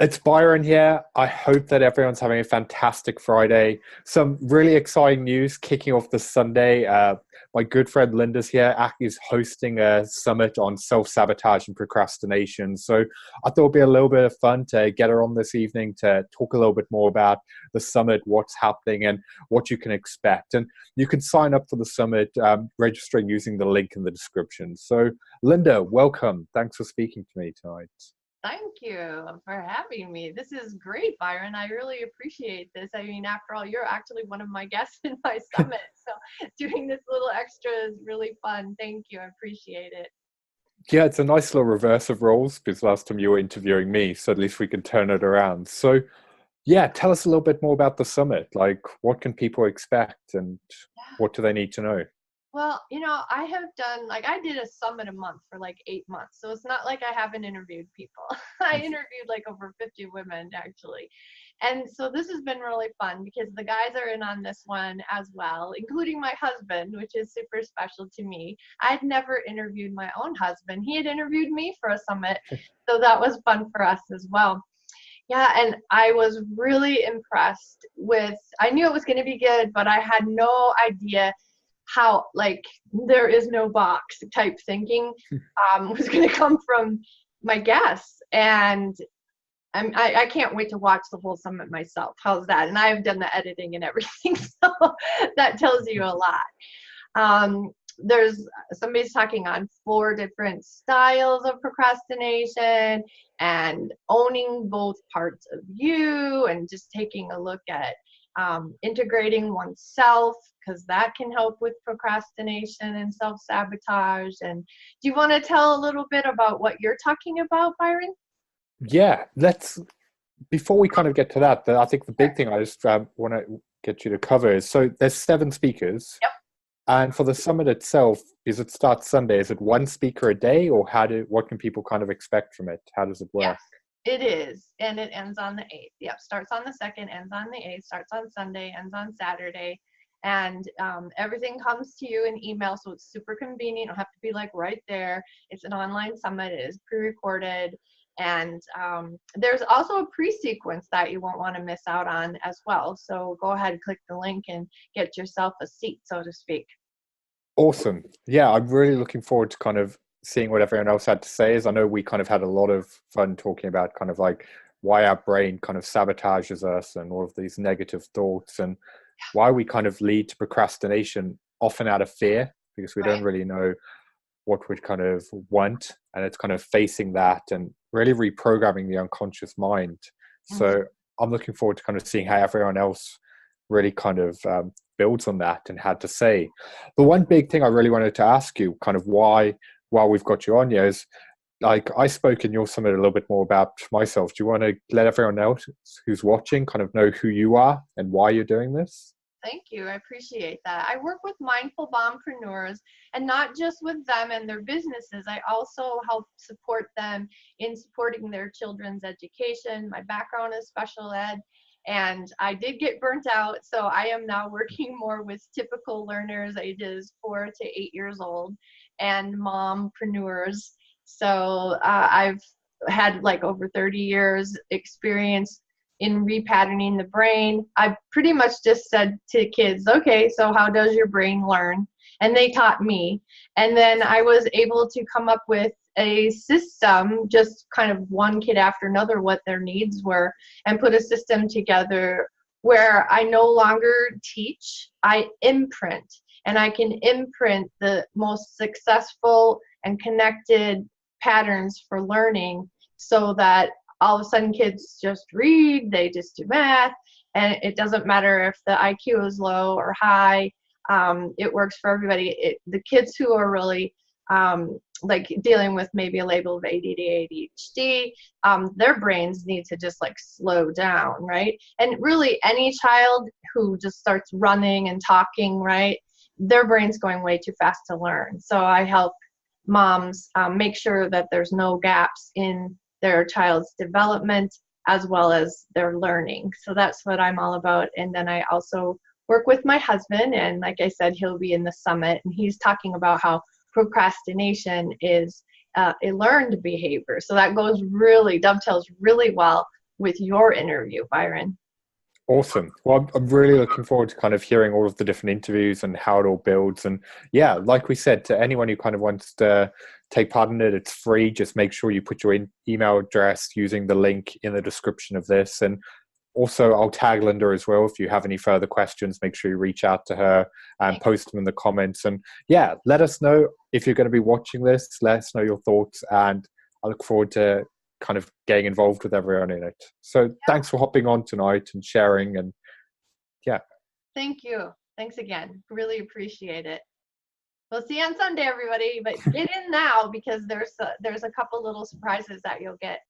It's Byron here. I hope that everyone's having a fantastic Friday. Some really exciting news kicking off this Sunday. My good friend Linda's here. Aki's hosting a summit on self-sabotage and procrastination. So I thought it'd be a little bit of fun to get her on this evening to talk a little bit more about the summit, what's happening, and what you can expect. And you can sign up for the summit, registering using the link in the description. So Linda, welcome. Thanks for speaking to me tonight. Thank you for having me. This is great, Byron. I really appreciate this. I mean, after all, you're actually one of my guests in my summit. So doing this little extra is really fun. Thank you. I appreciate it. Yeah, it's a nice little reverse of roles because last time you were interviewing me, so at least we can turn it around. So, yeah, tell us a little bit more about the summit. Like, what can people expect and what do they need to know? Well, I have done, like, I did a summit a month for like 8 months. So it's not like I haven't interviewed people. I interviewed like over 50 women actually. And so this has been really fun because the guys are in on this one as well, including my husband, which is super special to me. I'd never interviewed my own husband. He had interviewed me for a summit. So that was fun for us as well. Yeah, and I was really impressed with, I knew it was going to be good, but I had no idea how, like, there is no box type thinking was going to come from my guests. And I can't wait to watch the whole summit myself. How's that? And I've done the editing and everything, so that tells you a lot. There's somebody's talking on 4 different styles of procrastination and owning both parts of you and just taking a look at integrating oneself, because that can help with procrastination and self-sabotage. And do you want to tell a little bit about what you're talking about, Byron? Yeah, before we kind of get to that, I think the big thing I just want to get you to cover is, so there's 7 speakers. Yep. And for the summit itself, is it starts Sunday? Is it 1 speaker a day, or what can people kind of expect from it? How does it work? Yes, it is. And it ends on the 8th. Yep. Starts on the 2nd, ends on the 8th, starts on Sunday, ends on Saturday. And everything comes to you in email. So it's super convenient. You don't have to be like right there. It's an online summit. It is pre-recorded. And there's also a pre-sequence that you won't want to miss out on as well. So go ahead, click the link and get yourself a seat, so to speak. Awesome. Yeah, I'm really looking forward to kind of seeing what everyone else had to say. As I know we kind of had a lot of fun talking about kind of like why our brain kind of sabotages us and all of these negative thoughts and why we kind of lead to procrastination, often out of fear, because we don't really know what we kind of want. And it's kind of facing that and really reprogramming the unconscious mind. So I'm looking forward to kind of seeing how everyone else really kind of builds on that and had to say. The one big thing I really wanted to ask you, kind of why, while we've got you on here, is like I spoke in your summit a little bit more about myself. Do you want to let everyone else who's watching kind of know who you are and why you're doing this? Thank you. I appreciate that. I work with mindful mompreneurs, and not just with them and their businesses. I also help support them in supporting their children's education. My background is special ed, and I did get burnt out. So I am now working more with typical learners ages 4 to 8 years old and mompreneurs. So I've had like over 30 years experience in repatterning the brain. I pretty much just said to kids, okay, so how does your brain learn? And they taught me. And then I was able to come up with a system, just kind of one kid after another, what their needs were, and put a system together where I no longer teach, I imprint. And I can imprint the most successful and connected patterns for learning, so that all of a sudden kids just read, they just do math, and it doesn't matter if the IQ is low or high. It works for everybody. The kids who are really like dealing with maybe a label of ADD, ADHD, their brains need to just like slow down, right? And really any child who just starts running and talking, right, their brain's going way too fast to learn. So I help moms make sure that there's no gaps in their child's development as well as their learning. So that's what I'm all about. And then I also work with my husband, and like I said, he'll be in the summit, and he's talking about how procrastination is a learned behavior. So that dovetails really well with your interview, Byron. Awesome. Well, I'm really looking forward to kind of hearing all of the different interviews and how it all builds. And yeah, like we said, to anyone who kind of wants to take part in it, it's free. Just make sure you put your email address using the link in the description of this. And also, I'll tag Linda as well. If you have any further questions, make sure you reach out to her and post them in the comments. And yeah, let us know if you're going to be watching this. Let us know your thoughts. And I look forward to kind of getting involved with everyone in it. So thanks for hopping on tonight and sharing. And yeah. Thank you. Thanks again. Really appreciate it. We'll see you on Sunday, everybody. But get in now because there's a couple little surprises that you'll get.